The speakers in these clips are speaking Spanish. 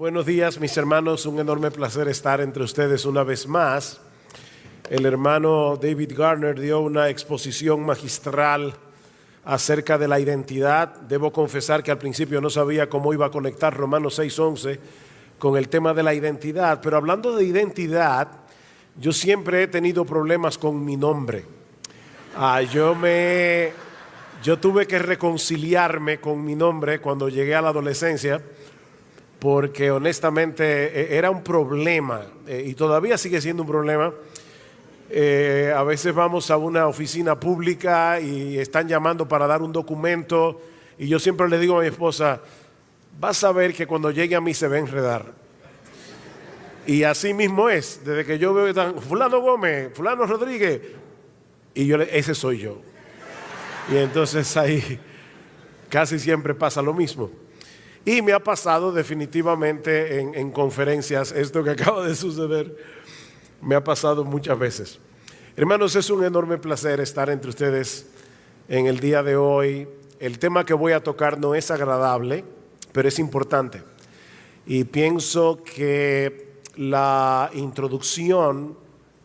Buenos días, mis hermanos, un enorme placer estar entre ustedes una vez más. El hermano David Garner dio una exposición magistral acerca de la identidad. Debo confesar que al principio no sabía cómo iba a conectar Romanos 6:11 con el tema de la identidad, pero hablando de identidad, yo siempre he tenido problemas con mi nombre. Yo tuve que reconciliarme con mi nombre cuando llegué a la adolescencia, porque honestamente era un problema y todavía sigue siendo un problema. A veces vamos a una oficina pública y están llamando para dar un documento y yo siempre le digo a mi esposa, vas a ver que cuando llegue a mí se va a enredar. Y así mismo es, desde que yo veo que están fulano Gómez, fulano Rodríguez, y ese soy yo. Y entonces ahí casi siempre pasa lo mismo. Y me ha pasado definitivamente en conferencias, esto que acaba de suceder, me ha pasado muchas veces. Hermanos, es un enorme placer estar entre ustedes en el día de hoy. El tema que voy a tocar no es agradable, pero es importante. Y pienso que la introducción,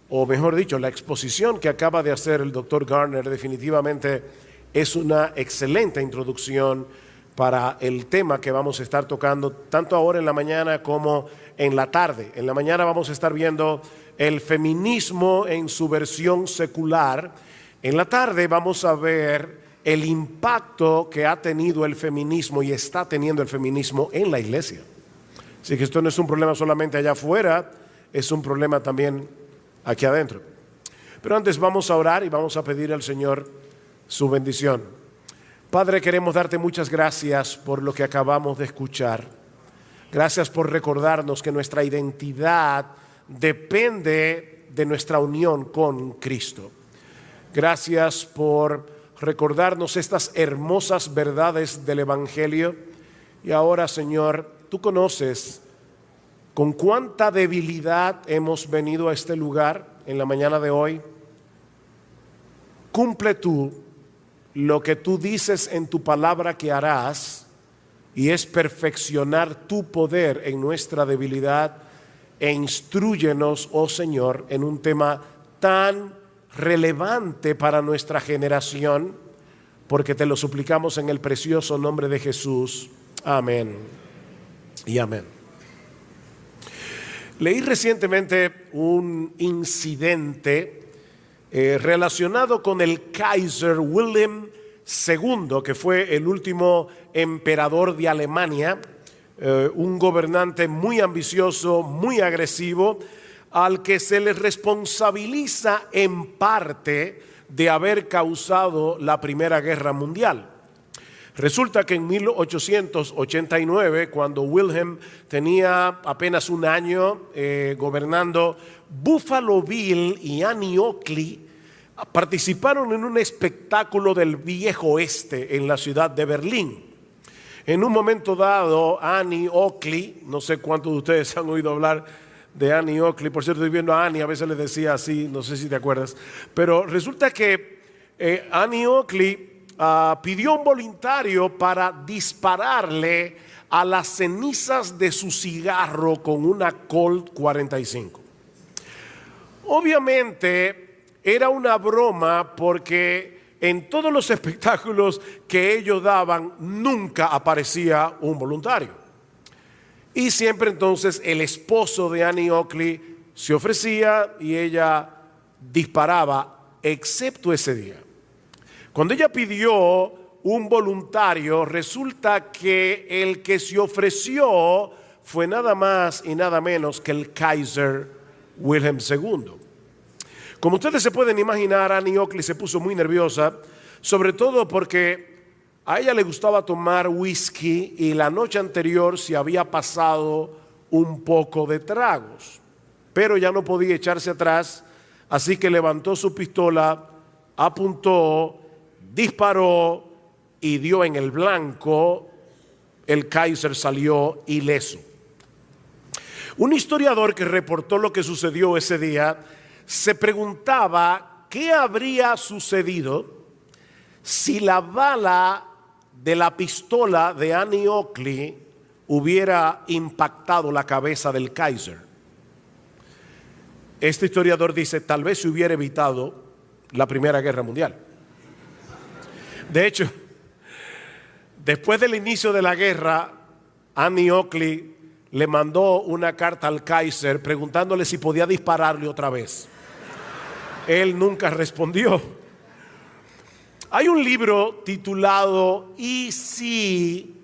o mejor dicho, la exposición que acaba de hacer el doctor Garner definitivamente es una excelente introducción para el tema que vamos a estar tocando tanto ahora en la mañana como en la tarde. En la mañana vamos a estar viendo el feminismo en su versión secular. En la tarde vamos a ver el impacto que ha tenido el feminismo y está teniendo el feminismo en la iglesia. Así que esto no es un problema solamente allá afuera, es un problema también aquí adentro. Pero antes vamos a orar y vamos a pedir al Señor su bendición. Padre, queremos darte muchas gracias por lo que acabamos de escuchar. Gracias por recordarnos que nuestra identidad depende de nuestra unión con Cristo. Gracias por recordarnos estas hermosas verdades del Evangelio. Y ahora, Señor, tú conoces con cuánta debilidad hemos venido a este lugar en la mañana de hoy. Cumple tú lo que tú dices en tu palabra que harás, y es perfeccionar tu poder en nuestra debilidad, e instrúyenos, oh Señor, en un tema tan relevante para nuestra generación, porque te lo suplicamos en el precioso nombre de Jesús. Amén y amén. Leí recientemente un incidente relacionado con el Kaiser Wilhelm II, que fue el último emperador de Alemania, un gobernante muy ambicioso, muy agresivo, al que se le responsabiliza en parte de haber causado la Primera Guerra Mundial. Resulta que en 1889, cuando Wilhelm tenía apenas un año gobernando, Buffalo Bill y Annie Oakley participaron en un espectáculo del viejo oeste en la ciudad de Berlín. En un momento dado, Annie Oakley, no sé cuántos de ustedes han oído hablar de Annie Oakley, por cierto, estoy viendo a Annie, a veces le decía así, no sé si te acuerdas, pero resulta que Annie Oakley pidió un voluntario para dispararle a las cenizas de su cigarro con una Colt 45. Obviamente era una broma, porque en todos los espectáculos que ellos daban nunca aparecía un voluntario. Y siempre entonces el esposo de Annie Oakley se ofrecía y ella disparaba, excepto ese día. Cuando ella pidió un voluntario, resulta que el que se ofreció fue nada más y nada menos que el Kaiser Wilhelm II. Como ustedes se pueden imaginar, Annie Oakley se puso muy nerviosa, sobre todo porque a ella le gustaba tomar whisky y la noche anterior se había pasado un poco de tragos, pero ya no podía echarse atrás, así que levantó su pistola, apuntó, disparó y dio en el blanco. El Kaiser salió ileso. Un historiador que reportó lo que sucedió ese día se preguntaba qué habría sucedido si la bala de la pistola de Annie Oakley hubiera impactado la cabeza del Kaiser. Este historiador dice, tal vez se hubiera evitado la Primera Guerra Mundial. De hecho, después del inicio de la guerra, Annie Oakley le mandó una carta al Kaiser preguntándole si podía dispararle otra vez. Él nunca respondió. Hay un libro titulado ¿Y si?,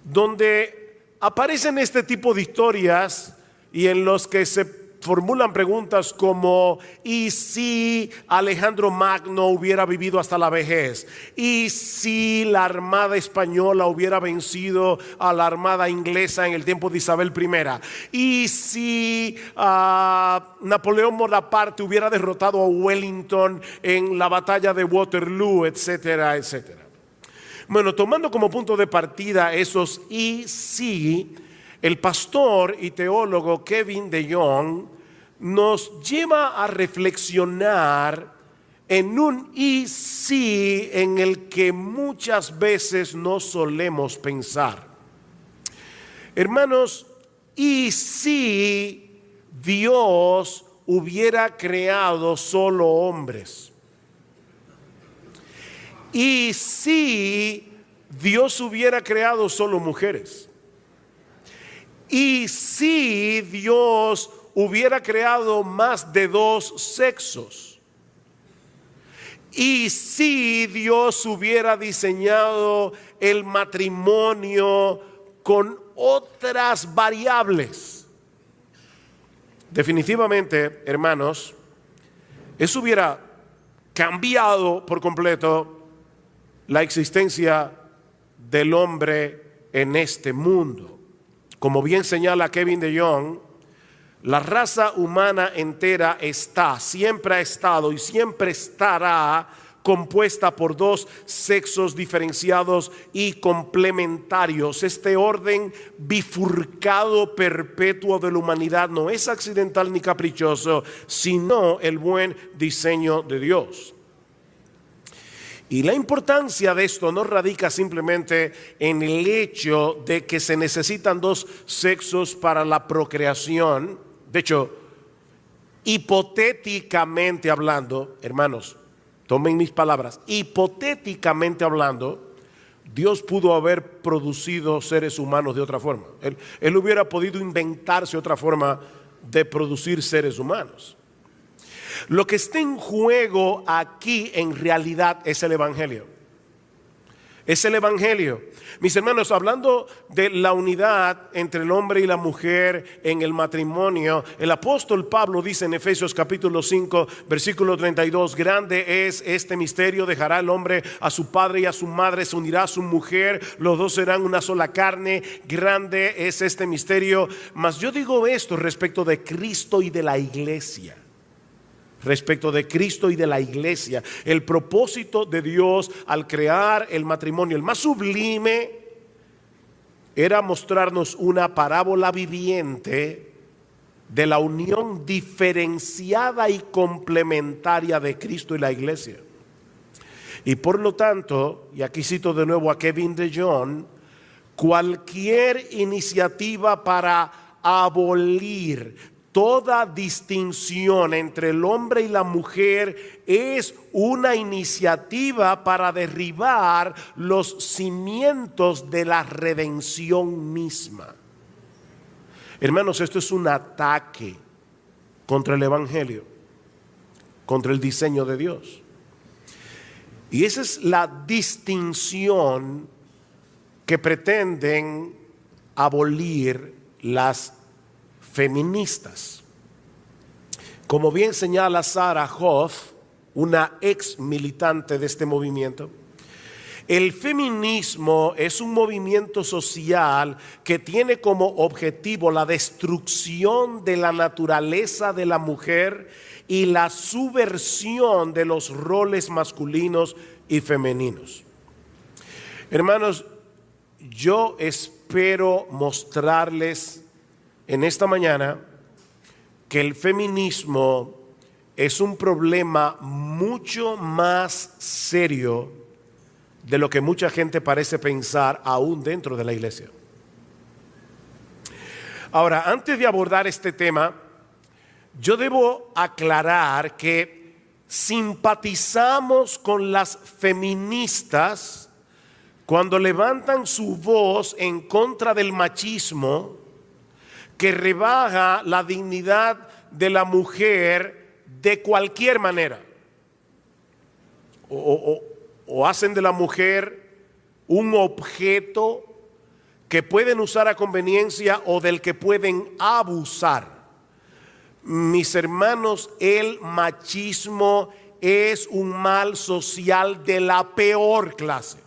donde aparecen este tipo de historias y en los que se formulan preguntas como ¿y si Alejandro Magno hubiera vivido hasta la vejez? ¿Y si la Armada Española hubiera vencido a la Armada Inglesa en el tiempo de Isabel I? ¿Y si Napoleón Bonaparte hubiera derrotado a Wellington en la batalla de Waterloo, etcétera, etcétera? Bueno, tomando como punto de partida esos y si, el pastor y teólogo Kevin DeYoung nos lleva a reflexionar en un y sí en el que muchas veces no solemos pensar. Hermanos, ¿y si Dios hubiera creado solo hombres? ¿Y si Dios hubiera creado solo mujeres? ¿Y si Dios hubiera creado más de dos sexos? ¿Y si Dios hubiera diseñado el matrimonio con otras variables? Definitivamente, hermanos, eso hubiera cambiado por completo la existencia del hombre en este mundo. Como bien señala Kevin DeYoung, la raza humana entera siempre ha estado y siempre estará compuesta por dos sexos diferenciados y complementarios. Este orden bifurcado perpetuo de la humanidad no es accidental ni caprichoso, sino el buen diseño de Dios. Y la importancia de esto no radica simplemente en el hecho de que se necesitan dos sexos para la procreación. De hecho, hipotéticamente hablando, hermanos, tomen mis palabras, hipotéticamente hablando, Dios pudo haber producido seres humanos de otra forma. Él hubiera podido inventarse otra forma de producir seres humanos. Lo que está en juego aquí en realidad es el Evangelio. Es el Evangelio. Mis hermanos, hablando de la unidad entre el hombre y la mujer en el matrimonio, el apóstol Pablo dice en Efesios capítulo 5, versículo 32, grande es este misterio, dejará el hombre a su padre y a su madre, se unirá a su mujer, los dos serán una sola carne, grande es este misterio. Mas yo digo esto respecto de Cristo y de la iglesia. Respecto de Cristo y de la iglesia, el propósito de Dios al crear el matrimonio, el más sublime, era mostrarnos una parábola viviente de la unión diferenciada y complementaria de Cristo y la iglesia. Y por lo tanto, y aquí cito de nuevo a Kevin DeYoung, cualquier iniciativa para abolir toda distinción entre el hombre y la mujer es una iniciativa para derribar los cimientos de la redención misma. Hermanos, esto es un ataque contra el Evangelio, contra el diseño de Dios. Y esa es la distinción que pretenden abolir las feministas. Como bien señala Sarah Hoff, una ex militante de este movimiento, el feminismo es un movimiento social que tiene como objetivo la destrucción de la naturaleza de la mujer y la subversión de los roles masculinos y femeninos. Hermanos, yo espero mostrarles en esta mañana que el feminismo es un problema mucho más serio de lo que mucha gente parece pensar aún dentro de la iglesia. Ahora, antes de abordar este tema, yo debo aclarar que simpatizamos con las feministas cuando levantan su voz en contra del machismo que rebaja la dignidad de la mujer de cualquier manera. O hacen de la mujer un objeto que pueden usar a conveniencia o del que pueden abusar. Mis hermanos, el machismo es un mal social de la peor clase,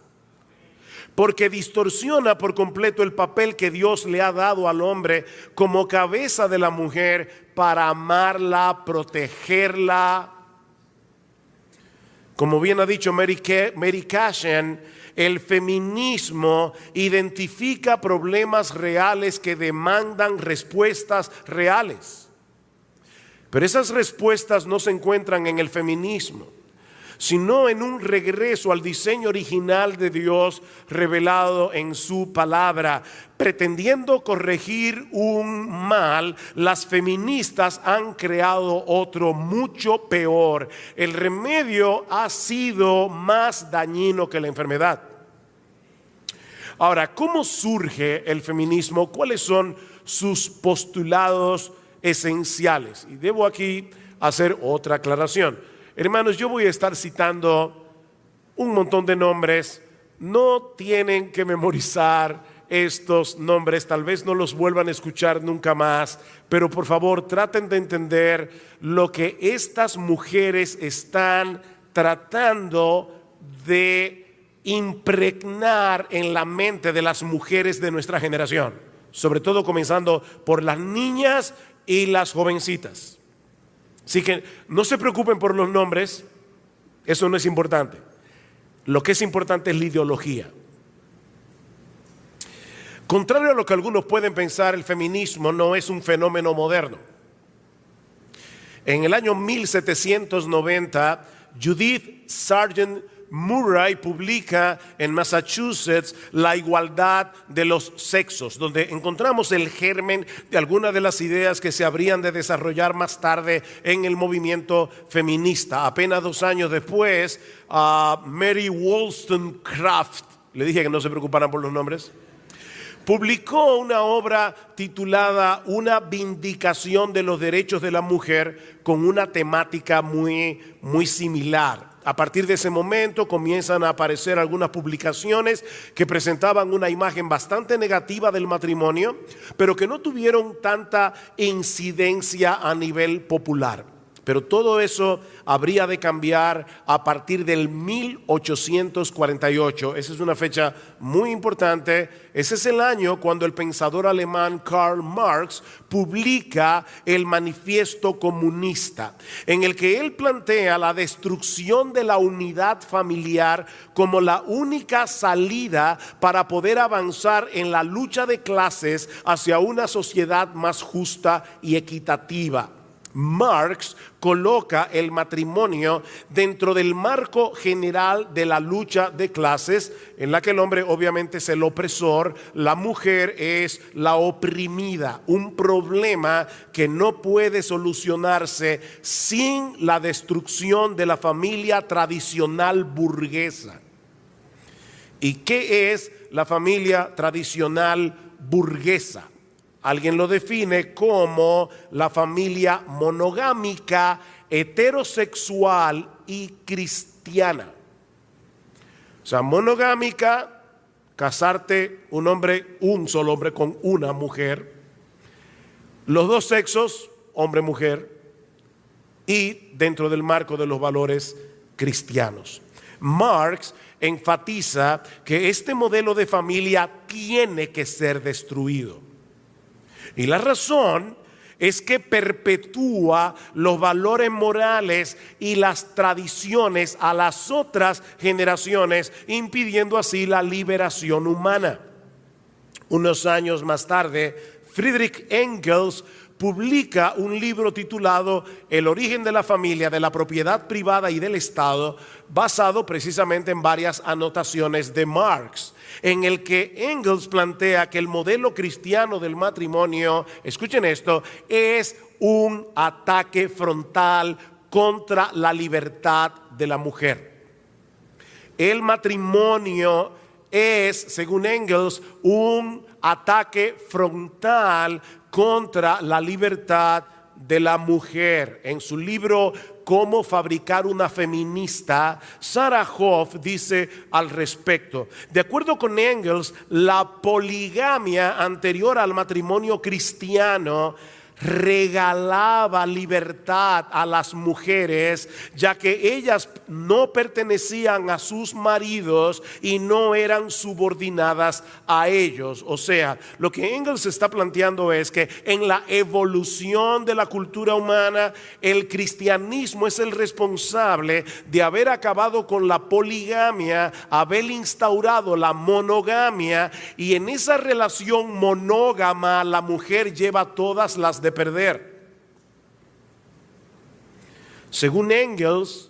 porque distorsiona por completo el papel que Dios le ha dado al hombre como cabeza de la mujer para amarla, protegerla. Como bien ha dicho Mary Cashin, el feminismo identifica problemas reales que demandan respuestas reales. Pero esas respuestas no se encuentran en el feminismo, sino en un regreso al diseño original de Dios revelado en su palabra. Pretendiendo corregir un mal, las feministas han creado otro mucho peor. El remedio ha sido más dañino que la enfermedad. Ahora, ¿cómo surge el feminismo? ¿Cuáles son sus postulados esenciales? Y debo aquí hacer otra aclaración. Hermanos, yo voy a estar citando un montón de nombres. No tienen que memorizar estos nombres, tal vez no los vuelvan a escuchar nunca más, pero por favor traten de entender lo que estas mujeres están tratando de impregnar en la mente de las mujeres de nuestra generación, sobre todo comenzando por las niñas y las jovencitas. Así que no se preocupen por los nombres, eso no es importante. Lo que es importante es la ideología. Contrario a lo que algunos pueden pensar, el feminismo no es un fenómeno moderno. En el año 1790, Judith Sargent Murray publica en Massachusetts La igualdad de los sexos, donde encontramos el germen de algunas de las ideas que se habrían de desarrollar más tarde en el movimiento feminista. Apenas 2 años después, Mary Wollstonecraft, le dije que no se preocuparan por los nombres, publicó una obra titulada Una vindicación de los derechos de la mujer, con una temática muy similar. A partir de ese momento comienzan a aparecer algunas publicaciones que presentaban una imagen bastante negativa del matrimonio, pero que no tuvieron tanta incidencia a nivel popular. Pero todo eso habría de cambiar a partir del 1848. Esa es una fecha muy importante. Ese es el año cuando el pensador alemán Karl Marx publica el Manifiesto Comunista, en el que él plantea la destrucción de la unidad familiar como la única salida para poder avanzar en la lucha de clases hacia una sociedad más justa y equitativa. Marx coloca el matrimonio dentro del marco general de la lucha de clases, en la que el hombre obviamente es el opresor, la mujer es la oprimida, un problema que no puede solucionarse sin la destrucción de la familia tradicional burguesa. ¿Y qué es la familia tradicional burguesa? Alguien lo define como la familia monogámica, heterosexual y cristiana. O sea, monogámica, casarte un solo hombre con una mujer. Los dos sexos, hombre-mujer. Y dentro del marco de los valores cristianos. Marx enfatiza que este modelo de familia tiene que ser destruido. Y la razón es que perpetúa los valores morales y las tradiciones a las otras generaciones, impidiendo así la liberación humana. Unos años más tarde, Friedrich Engels publica un libro titulado El origen de la familia, de la propiedad privada y del Estado, basado precisamente en varias anotaciones de Marx, en el que Engels plantea que el modelo cristiano del matrimonio, escuchen esto, es un ataque frontal contra la libertad de la mujer. El matrimonio es, según Engels, un ataque frontal contra la libertad de la mujer. En su libro Cómo fabricar una feminista, Sarah Hoff dice al respecto: de acuerdo con Engels, la poligamia anterior al matrimonio cristiano regalaba libertad a las mujeres, ya que ellas no pertenecían a sus maridos y no eran subordinadas a ellos. O sea, lo que Engels está planteando es que en la evolución de la cultura humana, el cristianismo es el responsable de haber acabado con la poligamia, haber instaurado la monogamia, y en esa relación monógama la mujer lleva todas las de perder. Según Engels,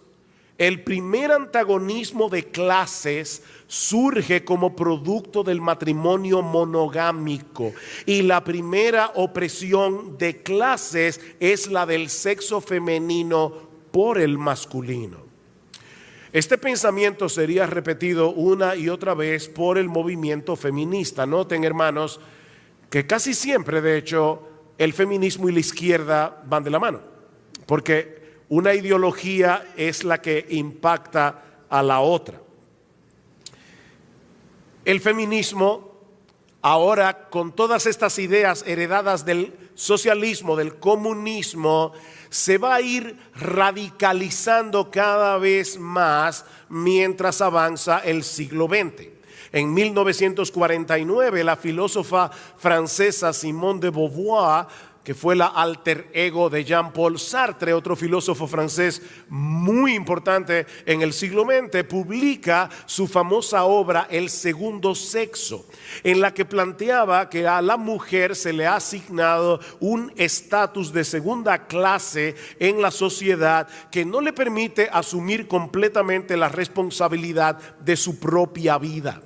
el primer antagonismo de clases surge como producto del matrimonio monogámico, y la primera opresión de clases es la del sexo femenino por el masculino. Este pensamiento sería repetido una y otra vez por el movimiento feminista. Noten, hermanos, que casi siempre, de hecho, el feminismo y la izquierda van de la mano, porque una ideología es la que impacta a la otra. El feminismo, ahora con todas estas ideas heredadas del socialismo, del comunismo, se va a ir radicalizando cada vez más mientras avanza el siglo XX. En 1949, la filósofa francesa Simone de Beauvoir, que fue la alter ego de Jean-Paul Sartre, otro filósofo francés muy importante en el siglo XX, publica su famosa obra El segundo sexo, en la que planteaba que a la mujer se le ha asignado un estatus de segunda clase en la sociedad que no le permite asumir completamente la responsabilidad de su propia vida.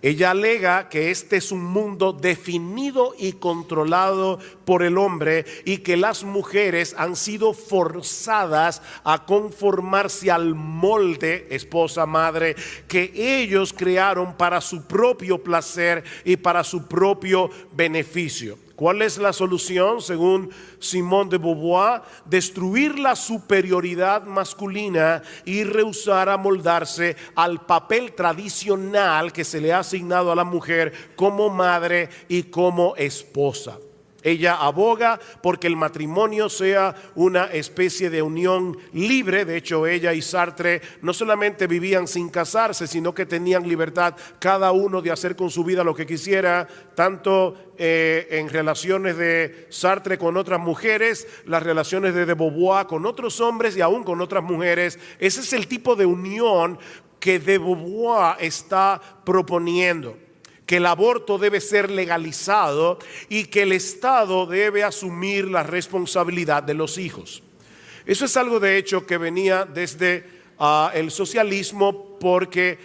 Ella alega que este es un mundo definido y controlado por el hombre, y que las mujeres han sido forzadas a conformarse al molde, esposa, madre, que ellos crearon para su propio placer y para su propio beneficio. ¿Cuál es la solución según Simone de Beauvoir? Destruir la superioridad masculina y rehusar amoldarse al papel tradicional que se le ha asignado a la mujer como madre y como esposa. Ella aboga porque el matrimonio sea una especie de unión libre. De hecho, ella y Sartre no solamente vivían sin casarse, sino que tenían libertad cada uno de hacer con su vida lo que quisiera, tanto en relaciones de Sartre con otras mujeres, las relaciones de Beauvoir con otros hombres y aún con otras mujeres. Ese es el tipo de unión que de Beauvoir está proponiendo, que el aborto debe ser legalizado y que el Estado debe asumir la responsabilidad de los hijos. Eso es algo, de hecho, que venía desde el socialismo, porque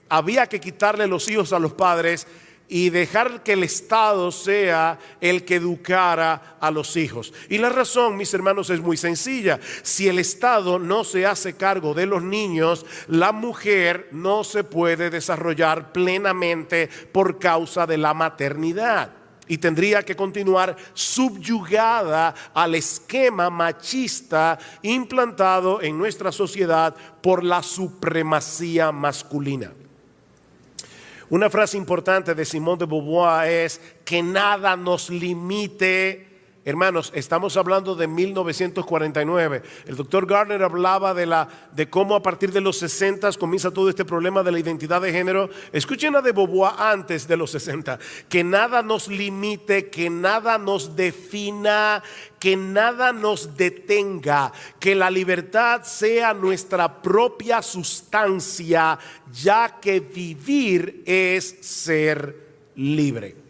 había que quitarle los hijos a los padres y dejar que el Estado sea el que educara a los hijos. Y la razón, mis hermanos, es muy sencilla. Si el Estado no se hace cargo de los niños, la mujer no se puede desarrollar plenamente por causa de la maternidad, y tendría que continuar subyugada al esquema machista implantado en nuestra sociedad por la supremacía masculina. Una frase importante de Simone de Beauvoir es que nada nos limite. Hermanos, estamos hablando de 1949. El doctor Gardner hablaba de cómo a partir de los 60 comienza todo este problema de la identidad de género. Escuchen a de Beauvoir antes de los 60. Que nada nos limite, que nada nos defina, que nada nos detenga, que la libertad sea nuestra propia sustancia, ya que vivir es ser libre.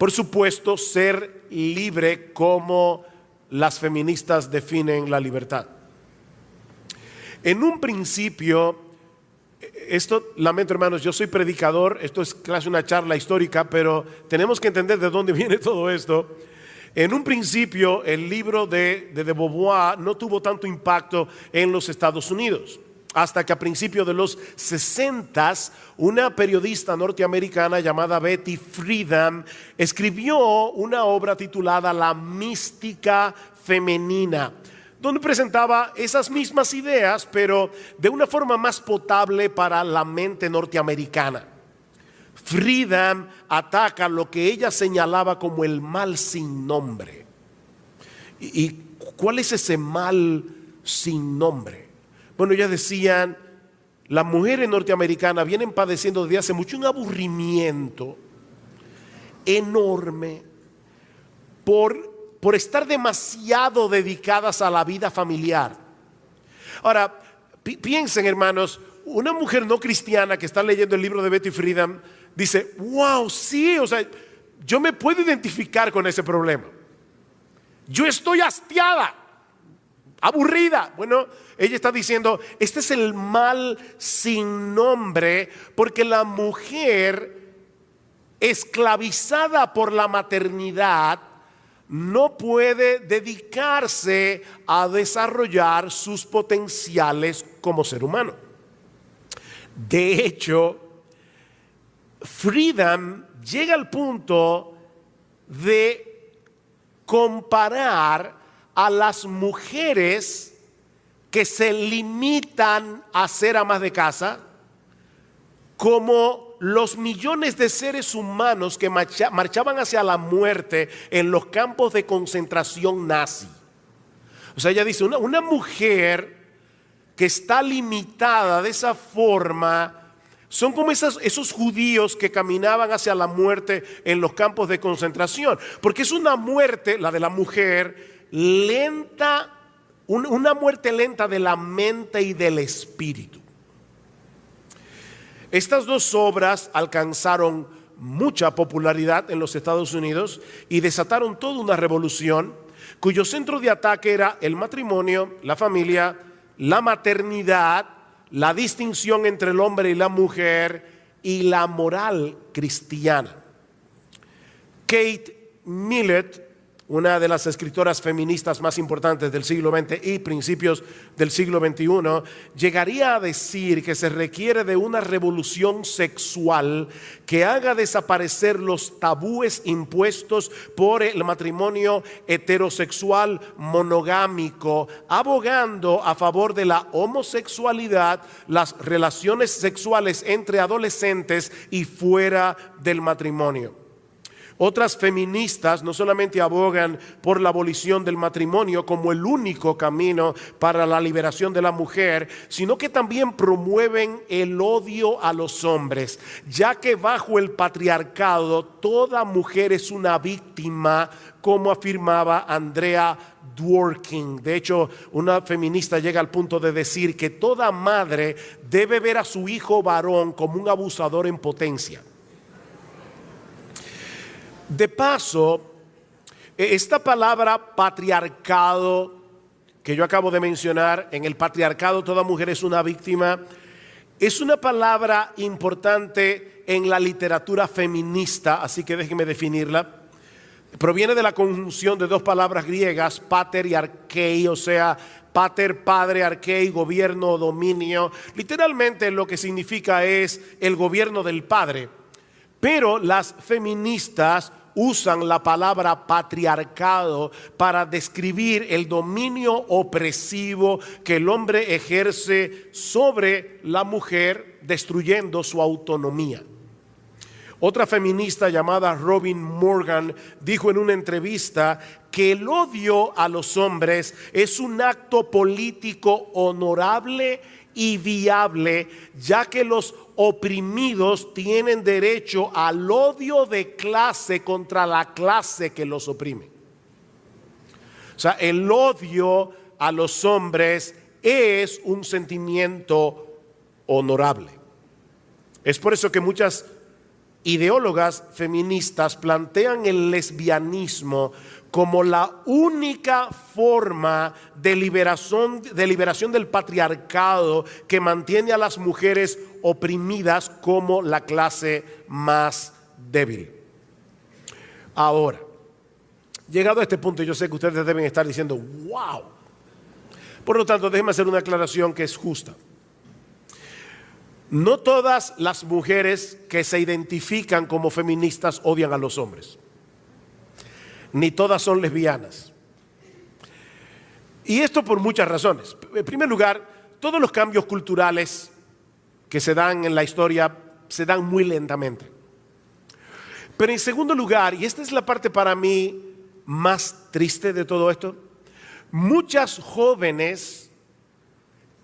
por supuesto, ser libre como las feministas definen la libertad. En un principio, esto, lamento hermanos, yo soy predicador, esto es casi una charla histórica, pero tenemos que entender de dónde viene todo esto. En un principio, el libro de Beauvoir no tuvo tanto impacto en los Estados Unidos, hasta que a principios de los 60, una periodista norteamericana llamada Betty Friedan escribió una obra titulada La mística femenina, donde presentaba esas mismas ideas, pero de una forma más potable para la mente norteamericana. Friedan ataca lo que ella señalaba como el mal sin nombre. ¿Y cuál es ese mal sin nombre? Bueno, ellas decían, las mujeres norteamericanas vienen padeciendo desde hace mucho un aburrimiento enorme por estar demasiado dedicadas a la vida familiar. Ahora, piensen hermanos, una mujer no cristiana que está leyendo el libro de Betty Friedan dice, wow, sí, o sea, yo me puedo identificar con ese problema. Yo estoy hastiada, aburrida. Bueno, ella está diciendo, este es el mal sin nombre, porque la mujer esclavizada por la maternidad no puede dedicarse a desarrollar sus potenciales como ser humano. De hecho, Friedan llega al punto de comparar a las mujeres que se limitan a ser amas de casa como los millones de seres humanos que marchaban hacia la muerte en los campos de concentración nazi. O sea, ella dice, una mujer que está limitada de esa forma son como esos judíos que caminaban hacia la muerte en los campos de concentración, porque es una muerte, la de la mujer, lenta, una muerte lenta de la mente y del espíritu. Estas dos obras alcanzaron mucha popularidad en los Estados Unidos y desataron toda una revolución cuyo centro de ataque era el matrimonio, la familia, la maternidad, la distinción entre el hombre y la mujer y la moral cristiana. Kate Millett, una de las escritoras feministas más importantes del siglo XX y principios del siglo XXI, llegaría a decir que se requiere de una revolución sexual que haga desaparecer los tabúes impuestos por el matrimonio heterosexual monogámico, abogando a favor de la homosexualidad, las relaciones sexuales entre adolescentes y fuera del matrimonio. Otras feministas no solamente abogan por la abolición del matrimonio como el único camino para la liberación de la mujer, sino que también promueven el odio a los hombres, ya que bajo el patriarcado toda mujer es una víctima, como afirmaba Andrea Dworkin. De hecho, una feminista llega al punto de decir que toda madre debe ver a su hijo varón como un abusador en potencia. De paso, esta palabra patriarcado que yo acabo de mencionar, en el patriarcado toda mujer es una víctima, es una palabra importante en la literatura feminista, así que déjenme definirla. Proviene de la conjunción de dos palabras griegas, pater y archei, o sea, pater, padre, archei, gobierno o dominio. Literalmente lo que significa es el gobierno del padre. Pero las feministas usan la palabra patriarcado para describir el dominio opresivo que el hombre ejerce sobre la mujer, destruyendo su autonomía. Otra feminista llamada Robin Morgan dijo en una entrevista que el odio a los hombres es un acto político honorable y viable, ya que los oprimidos tienen derecho al odio de clase contra la clase que los oprime. O sea, el odio a los hombres es un sentimiento honorable. Es por eso que muchas ideólogas feministas plantean el lesbianismo como la única forma de liberación del patriarcado que mantiene a las mujeres oprimidas como la clase más débil. Ahora, llegado a este punto, yo sé que ustedes deben estar diciendo, wow. Por lo tanto, déjenme hacer una aclaración que es justa. No todas las mujeres que se identifican como feministas odian a los hombres. Ni todas son lesbianas. Y esto por muchas razones. En primer lugar, todos los cambios culturales que se dan en la historia se dan muy lentamente. Pero en segundo lugar, y esta es la parte para mí más triste de todo esto, muchas jóvenes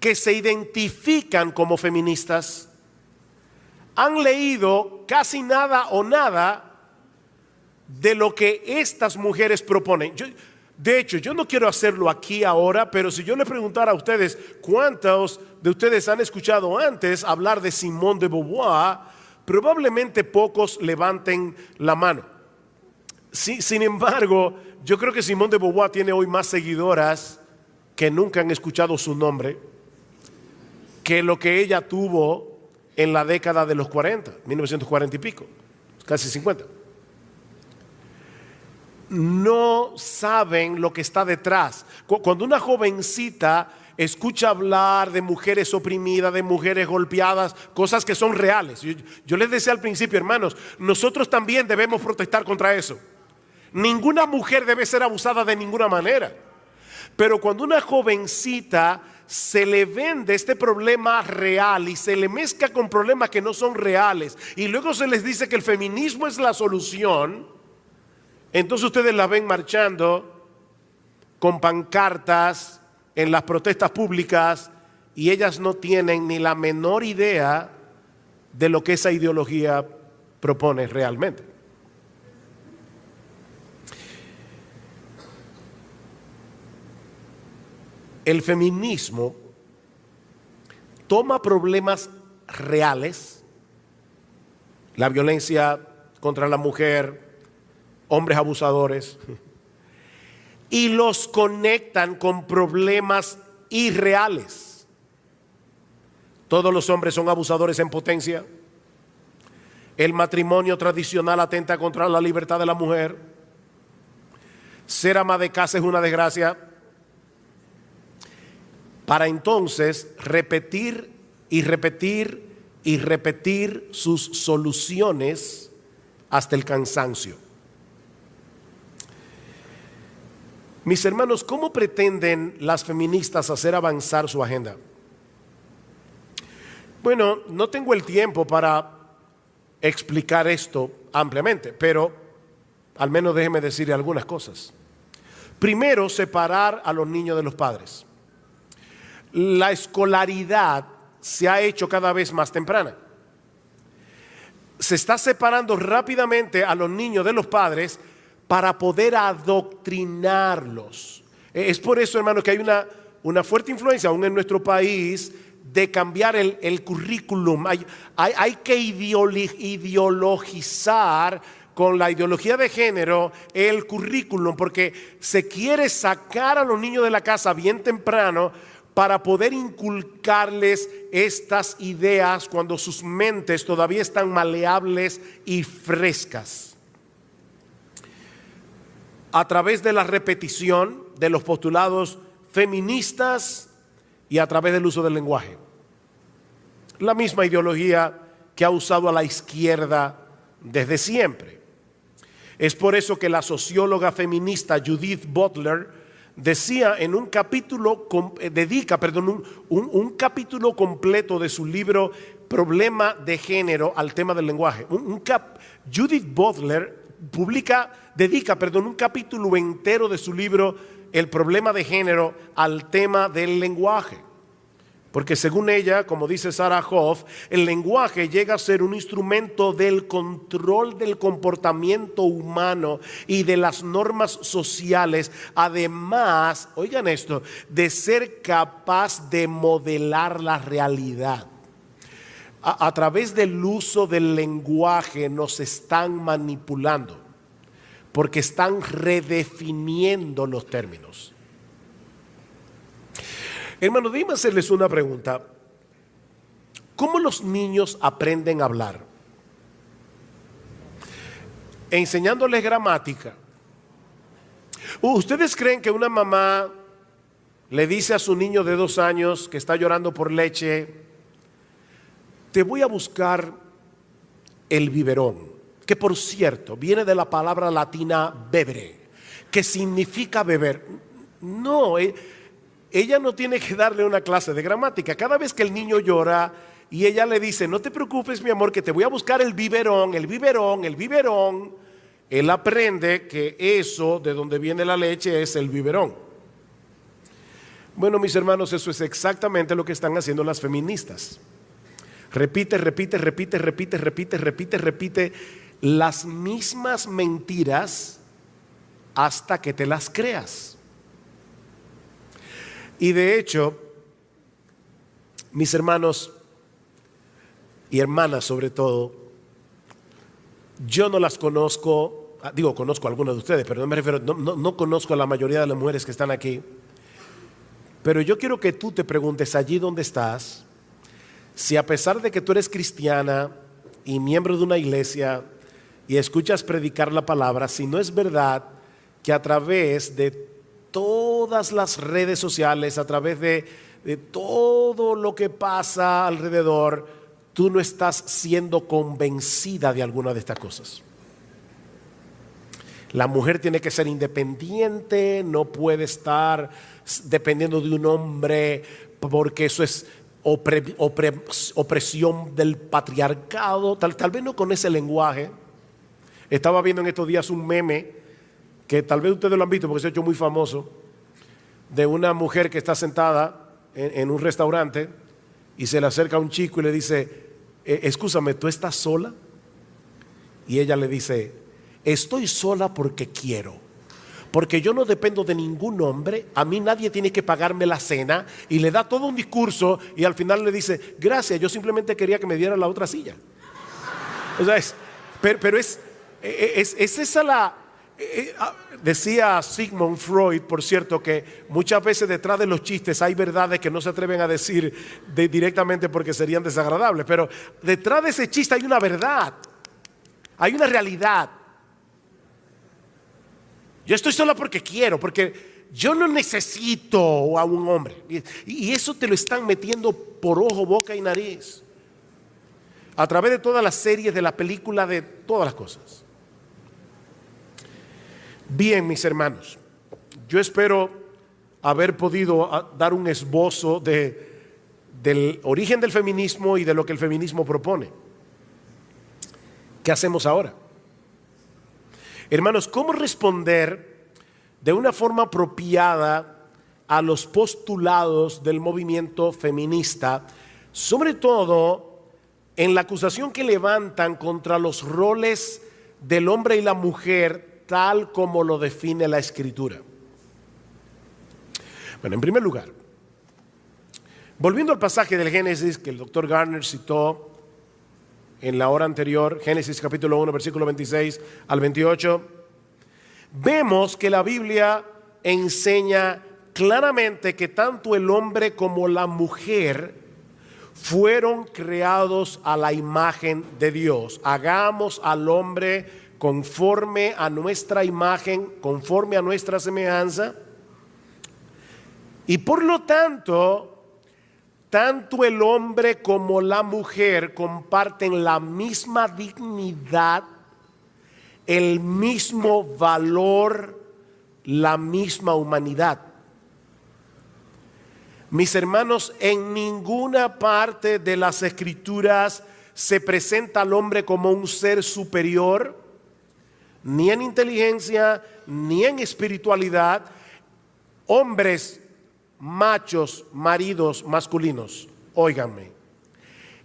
que se identifican como feministas han leído casi nada o nada de lo que estas mujeres proponen. De hecho, yo no quiero hacerlo aquí ahora, pero si yo le preguntara a ustedes cuántos de ustedes han escuchado antes hablar de Simone de Beauvoir, probablemente pocos levanten la mano. Sin embargo, yo creo que Simone de Beauvoir tiene hoy más seguidoras que nunca han escuchado su nombre, que lo que ella tuvo en la década de los 40, 1940 y pico, casi 50. No saben lo que está detrás. Cuando una jovencita escucha hablar de mujeres oprimidas, de mujeres golpeadas, cosas que son reales. Yo les decía al principio, hermanos, nosotros también debemos protestar contra eso. Ninguna mujer debe ser abusada de ninguna manera. Pero cuando una jovencita se le vende este problema real y se le mezcla con problemas que no son reales y luego se les dice que el feminismo es la solución, entonces ustedes la ven marchando con pancartas en las protestas públicas y ellas no tienen ni la menor idea de lo que esa ideología propone realmente. El feminismo toma problemas reales, la violencia contra la mujer, hombres abusadores, y los conectan con problemas irreales. Todos los hombres son abusadores en potencia. El matrimonio tradicional atenta contra la libertad de la mujer. Ser ama de casa es una desgracia. Para entonces repetir y repetir y repetir sus soluciones hasta el cansancio. Mis hermanos, ¿cómo pretenden las feministas hacer avanzar su agenda? Bueno, no tengo el tiempo para explicar esto ampliamente, pero al menos déjeme decirle algunas cosas. Primero, separar a los niños de los padres. La escolaridad se ha hecho cada vez más temprana. Se está separando rápidamente a los niños de los padres para poder adoctrinarlos. Es por eso, hermano, que hay una fuerte influencia aún en nuestro país de cambiar el currículum. Hay que ideologizar con la ideología de género el currículum, porque se quiere sacar a los niños de la casa bien temprano para poder inculcarles estas ideas cuando sus mentes todavía están maleables y frescas. A través de la repetición de los postulados feministas y a través del uso del lenguaje. La misma ideología que ha usado a la izquierda desde siempre. Es por eso que la socióloga feminista Judith Butler decía en un capítulo, un capítulo completo de su libro Problema de Género al tema del lenguaje. Judith Butler dedica un capítulo entero de su libro El Problema de Género al tema del lenguaje. Porque según ella, como dice Sarah Hoff, el lenguaje llega a ser un instrumento del control del comportamiento humano y de las normas sociales, además, oigan esto, de ser capaz de modelar la realidad. A través del uso del lenguaje nos están manipulando, porque están redefiniendo los términos. Hermano, déjenme hacerles una pregunta. ¿Cómo los niños aprenden a hablar? Enseñándoles gramática. ¿Ustedes creen que una mamá le dice a su niño de 2 años que está llorando por leche: te voy a buscar el biberón? Que por cierto viene de la palabra latina bebere, que significa beber. No, ella no tiene que darle una clase de gramática. Cada vez que el niño llora y ella le dice: no te preocupes, mi amor, que te voy a buscar el biberón, el biberón, el biberón, él aprende que eso de donde viene la leche es el biberón. Bueno, mis hermanos, eso es exactamente lo que están haciendo las feministas. Repite las mismas mentiras hasta que te las creas. Y de hecho, mis hermanos y hermanas sobre todo, yo no las conozco, conozco a algunas de ustedes, pero no conozco a la mayoría de las mujeres que están aquí. Pero yo quiero que tú te preguntes allí donde estás, si a pesar de que tú eres cristiana y miembro de una iglesia y escuchas predicar la palabra, si no es verdad que a través de todas las redes sociales, a través de todo lo que pasa alrededor, tú no estás siendo convencida de alguna de estas cosas. La mujer tiene que ser independiente, no puede estar dependiendo de un hombre, porque eso es opresión del patriarcado. Tal vez no con ese lenguaje. Estaba viendo en estos días un meme que tal vez ustedes lo han visto porque se ha hecho muy famoso, de una mujer que está sentada en un restaurante y se le acerca a un chico y le dice: excúsame, ¿tú estás sola? Y ella le dice: estoy sola porque quiero, porque yo no dependo de ningún hombre, a mí nadie tiene que pagarme la cena. Y le da todo un discurso y al final le dice: gracias, yo simplemente quería que me diera la otra silla. O sea, pero es esa la... decía Sigmund Freud, por cierto, que muchas veces detrás de los chistes hay verdades que no se atreven a decir directamente porque serían desagradables, pero detrás de ese chiste hay una verdad, hay una realidad. Yo estoy sola porque quiero, porque yo no necesito a un hombre. Y eso te lo están metiendo por ojo, boca y nariz, a través de todas las series, de la película, de todas las cosas. Bien, mis hermanos, yo espero haber podido dar un esbozo del origen del feminismo y de lo que el feminismo propone. ¿Qué hacemos ahora? Hermanos, ¿cómo responder de una forma apropiada a los postulados del movimiento feminista, sobre todo en la acusación que levantan contra los roles del hombre y la mujer tal como lo define la Escritura? Bueno, en primer lugar, volviendo al pasaje del Génesis que el doctor Garner citó en la hora anterior, Génesis capítulo 1, versículo 26 al 28, vemos que la Biblia enseña claramente que tanto el hombre como la mujer fueron creados a la imagen de Dios. Hagamos al hombre conforme a nuestra imagen, conforme a nuestra semejanza. Y por lo tanto, tanto el hombre como la mujer comparten la misma dignidad, el mismo valor, la misma humanidad. Mis hermanos, en ninguna parte de las Escrituras se presenta al hombre como un ser superior, ni en inteligencia, ni en espiritualidad. Hombres, machos, maridos, masculinos, óiganme,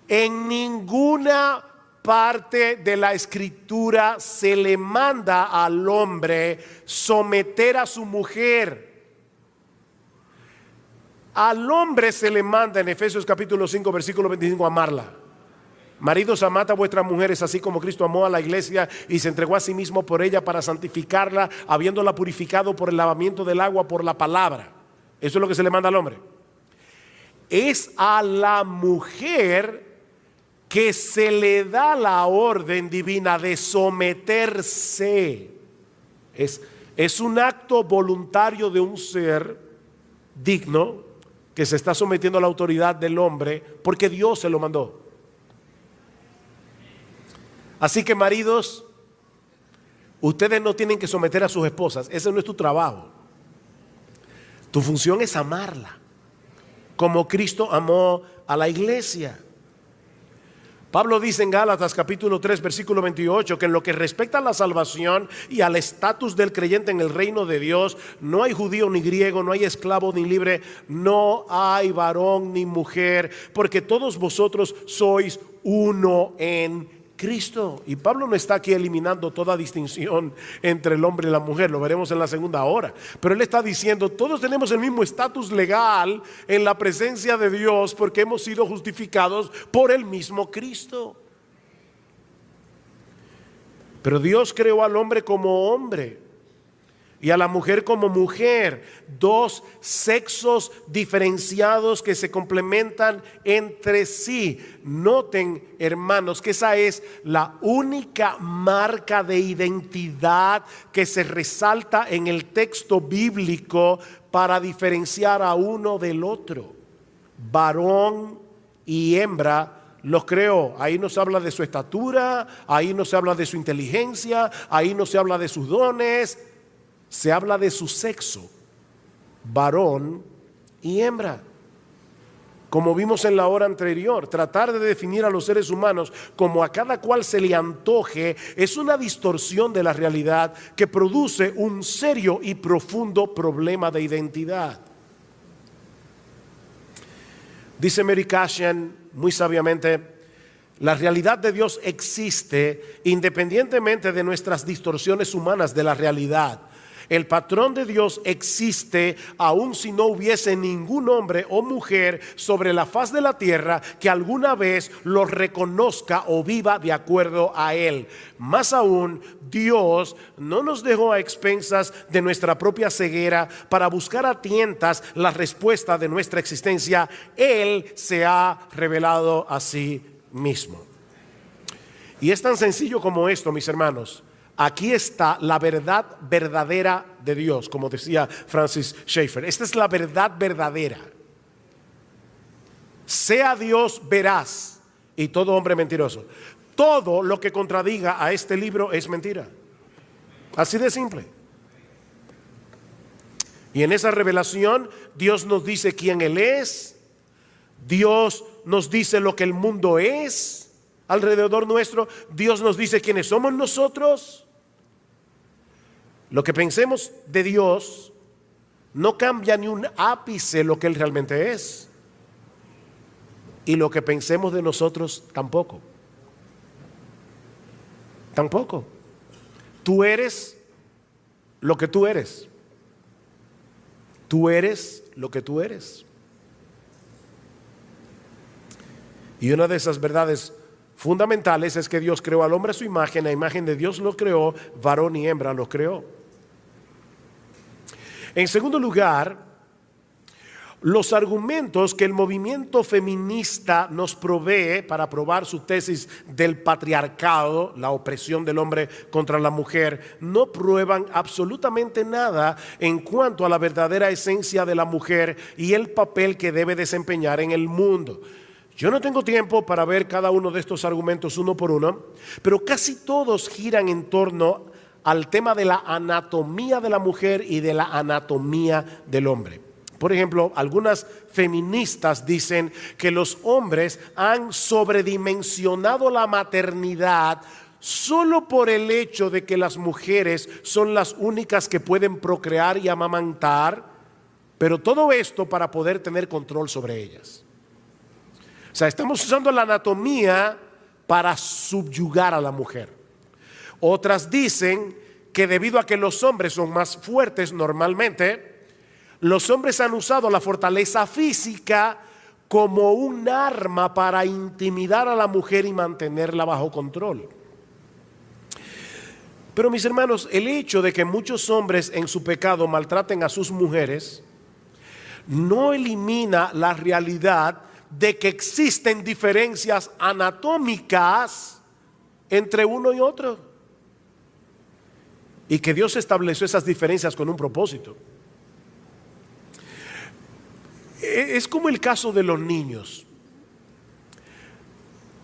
en ninguna parte de la Escritura se le manda al hombre someter a su mujer. Al hombre se le manda en Efesios capítulo 5 versículo 25 amarla. Maridos, amad a vuestras mujeres, así como Cristo amó a la iglesia y se entregó a sí mismo por ella para santificarla, habiéndola purificado por el lavamiento del agua por la palabra. Eso es lo que se le manda al hombre. Es a la mujer que se le da la orden divina de someterse. Es un acto voluntario de un ser digno que se está sometiendo a la autoridad del hombre porque Dios se lo mandó. Así que, maridos, ustedes no tienen que someter a sus esposas. Ese no es tu trabajo. Tu función es amarla, como Cristo amó a la iglesia. Pablo dice en Gálatas capítulo 3 versículo 28 que en lo que respecta a la salvación y al estatus del creyente en el reino de Dios, no hay judío ni griego, no hay esclavo ni libre, no hay varón ni mujer, porque todos vosotros sois uno en Cristo. Y Pablo no está aquí eliminando toda distinción entre el hombre y la mujer, lo veremos en la segunda hora, pero él está diciendo todos tenemos el mismo estatus legal en la presencia de Dios porque hemos sido justificados por el mismo Cristo. Pero Dios creó al hombre como hombre y a la mujer como mujer, dos sexos diferenciados que se complementan entre sí. Noten, hermanos, que esa es la única marca de identidad que se resalta en el texto bíblico para diferenciar a uno del otro. Varón y hembra los creó. Ahí no se habla de su estatura, ahí no se habla de su inteligencia, ahí no se habla de sus dones. Se habla de su sexo, varón y hembra. Como vimos en la hora anterior, tratar de definir a los seres humanos como a cada cual se le antoje es una distorsión de la realidad que produce un serio y profundo problema de identidad. Dice Mary Cashian muy sabiamente: la realidad de Dios existe independientemente de nuestras distorsiones humanas de la realidad. El patrón de Dios existe aun si no hubiese ningún hombre o mujer sobre la faz de la tierra que alguna vez lo reconozca o viva de acuerdo a él. Más aún, Dios no nos dejó a expensas de nuestra propia ceguera para buscar a tientas la respuesta de nuestra existencia. Él se ha revelado a sí mismo. Y es tan sencillo como esto, mis hermanos. Aquí está la verdad verdadera de Dios, como decía Francis Schaeffer. Esta es la verdad verdadera. Sea Dios veraz y todo hombre mentiroso. Todo lo que contradiga a este libro es mentira. Así de simple. Y en esa revelación Dios nos dice quién Él es. Dios nos dice lo que el mundo es alrededor nuestro. Dios nos dice quiénes somos nosotros. Lo que pensemos de Dios no cambia ni un ápice lo que Él realmente es. Y lo que pensemos de nosotros tampoco. Tampoco. Tú eres lo que tú eres. Tú eres lo que tú eres. Y una de esas verdades fundamentales es que Dios creó al hombre a su imagen, a imagen de Dios lo creó, varón y hembra los creó. En segundo lugar, los argumentos que el movimiento feminista nos provee para probar su tesis del patriarcado, la opresión del hombre contra la mujer, no prueban absolutamente nada en cuanto a la verdadera esencia de la mujer y el papel que debe desempeñar en el mundo. Yo no tengo tiempo para ver cada uno de estos argumentos uno por uno, pero casi todos giran en torno al tema de la anatomía de la mujer y de la anatomía del hombre. Por ejemplo, algunas feministas dicen que los hombres han sobredimensionado la maternidad solo por el hecho de que las mujeres son las únicas que pueden procrear y amamantar, pero todo esto para poder tener control sobre ellas. O sea, estamos usando la anatomía para subyugar a la mujer. Otras dicen que debido a que los hombres son más fuertes normalmente, los hombres han usado la fortaleza física como un arma para intimidar a la mujer y mantenerla bajo control. Pero mis hermanos, el hecho de que muchos hombres en su pecado maltraten a sus mujeres no elimina la realidad de que existen diferencias anatómicas entre uno y otro, y que Dios estableció esas diferencias con un propósito. Es como el caso de los niños.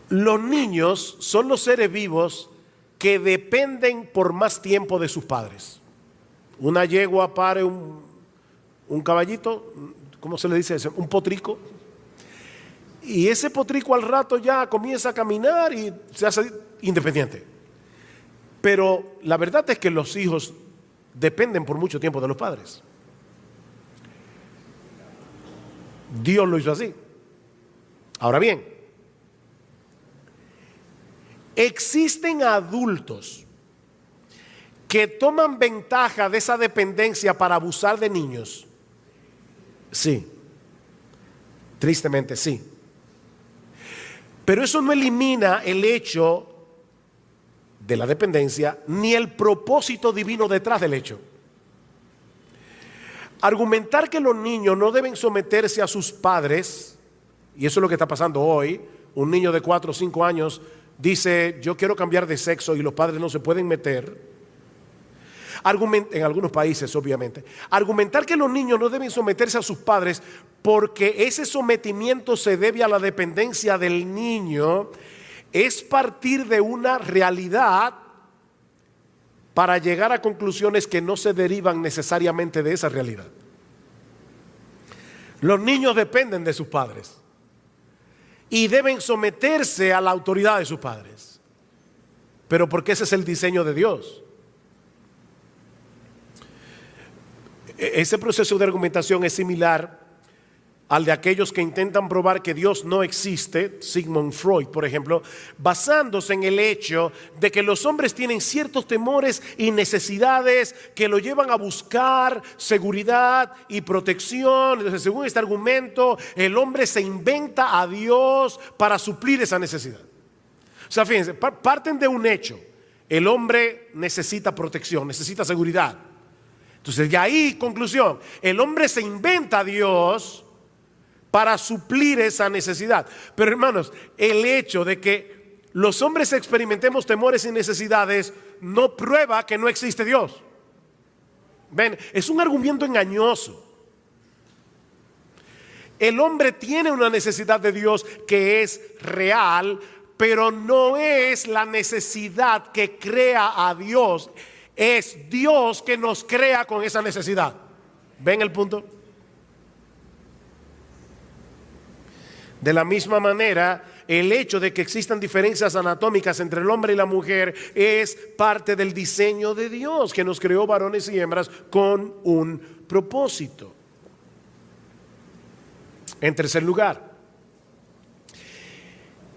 Los niños son los seres vivos que dependen por más tiempo de sus padres. Una yegua pare un caballito, ¿cómo se le dice eso? Un potrico. Y ese potrico al rato ya comienza a caminar y se hace independiente. Pero la verdad es que los hijos dependen por mucho tiempo de los padres. Dios lo hizo así. Ahora bien, existen adultos que toman ventaja de esa dependencia para abusar de niños. Sí, tristemente sí. Pero eso no elimina el hecho de la dependencia ni el propósito divino detrás del hecho. Argumentar que los niños no deben someterse a sus padres, y eso es lo que está pasando hoy. Un niño de 4 o 5 años dice: yo quiero cambiar de sexo, y los padres no se pueden meter. En algunos países, obviamente. Argumentar que los niños no deben someterse a sus padres porque ese sometimiento se debe a la dependencia del niño es partir de una realidad para llegar a conclusiones que no se derivan necesariamente de esa realidad. Los niños dependen de sus padres y deben someterse a la autoridad de sus padres, pero porque ese es el diseño de Dios. Ese proceso de argumentación es similar al de aquellos que intentan probar que Dios no existe, Sigmund Freud, por ejemplo, basándose en el hecho de que los hombres tienen ciertos temores y necesidades que lo llevan a buscar seguridad y protección. Entonces, según este argumento, el hombre se inventa a Dios para suplir esa necesidad. O sea, fíjense, parten de un hecho: el hombre necesita protección, necesita seguridad. Entonces, de ahí, conclusión, el hombre se inventa a Dios para suplir esa necesidad. Pero hermanos, el hecho de que los hombres experimentemos temores y necesidades no prueba que no existe Dios. Ven, es un argumento engañoso. El hombre tiene una necesidad de Dios que es real, pero no es la necesidad que crea a Dios. Es Dios que nos crea con esa necesidad. ¿Ven el punto? De la misma manera, el hecho de que existan diferencias anatómicas entre el hombre y la mujer es parte del diseño de Dios, que nos creó varones y hembras con un propósito. En tercer lugar,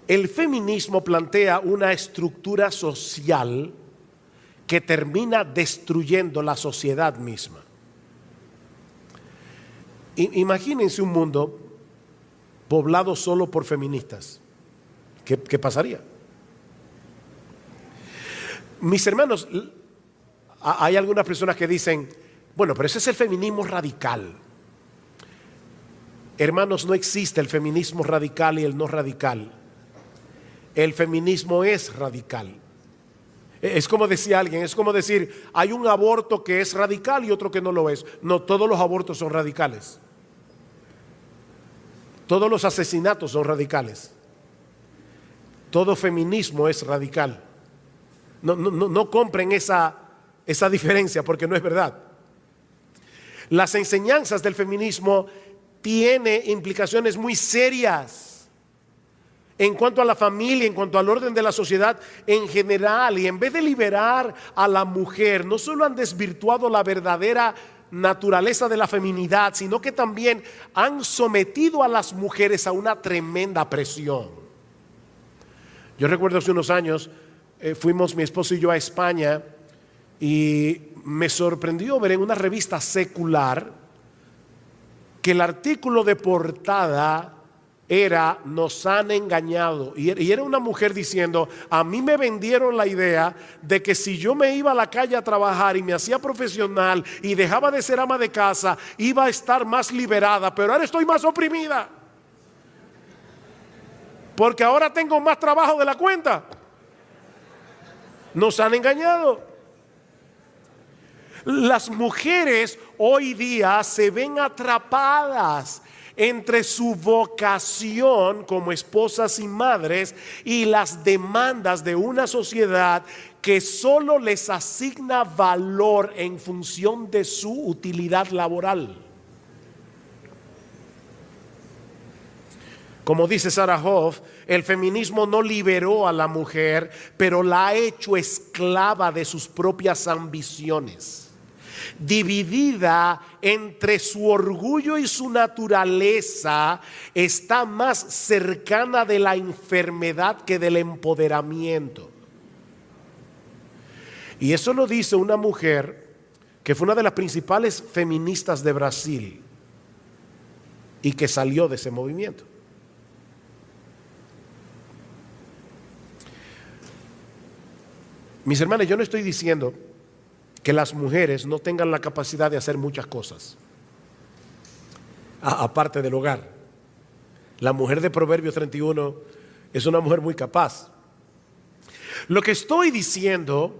el feminismo plantea una estructura social que termina destruyendo la sociedad misma. Imagínense un mundo poblado solo por feministas. ¿Qué pasaría? Mis hermanos, hay algunas personas que dicen: bueno, pero ese es el feminismo radical. Hermanos, no existe el feminismo radical y el no radical. El feminismo es radical. Es como decía alguien, es como decir: hay un aborto que es radical y otro que no lo es. No, todos los abortos son radicales. Todos los asesinatos son radicales. Todo feminismo es radical. No compren esa diferencia, porque no es verdad. Las enseñanzas del feminismo tienen implicaciones muy serias en cuanto a la familia, en cuanto al orden de la sociedad en general. Y en vez de liberar a la mujer, no solo han desvirtuado la verdadera naturaleza de la feminidad, sino que también han sometido a las mujeres a una tremenda presión. Yo recuerdo hace unos años, fuimos mi esposo y yo a España, y me sorprendió ver en una revista secular que el artículo de portada era: nos han engañado. Y era una mujer diciendo: a mí me vendieron la idea de que si yo me iba a la calle a trabajar y me hacía profesional y dejaba de ser ama de casa, iba a estar más liberada, pero ahora estoy más oprimida, porque ahora tengo más trabajo de la cuenta. Nos han engañado. Las mujeres hoy día se ven atrapadas entre su vocación como esposas y madres y las demandas de una sociedad que solo les asigna valor en función de su utilidad laboral. Como dice Sarah Hoff, el feminismo no liberó a la mujer, pero la ha hecho esclava de sus propias ambiciones. Dividida entre su orgullo y su naturaleza, está más cercana de la enfermedad que del empoderamiento. Y eso lo dice una mujer que fue una de las principales feministas de Brasil y que salió de ese movimiento. Mis hermanos, yo no estoy diciendo que las mujeres no tengan la capacidad de hacer muchas cosas aparte del hogar. La mujer de Proverbios 31 es una mujer muy capaz. Lo que estoy diciendo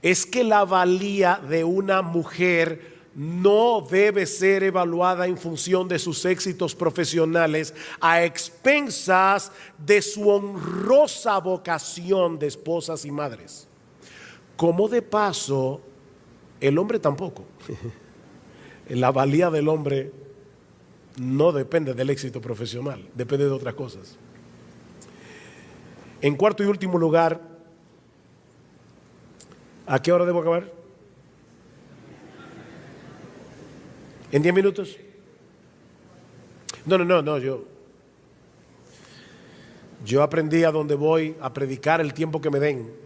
es que la valía de una mujer no debe ser evaluada en función de sus éxitos profesionales a expensas de su honrosa vocación de esposas y madres. Como de paso, el hombre tampoco. La valía del hombre no depende del éxito profesional, depende de otras cosas. En cuarto y último lugar, ¿a qué hora debo acabar? ¿En 10 minutos? No, yo aprendí a donde voy a predicar el tiempo que me den.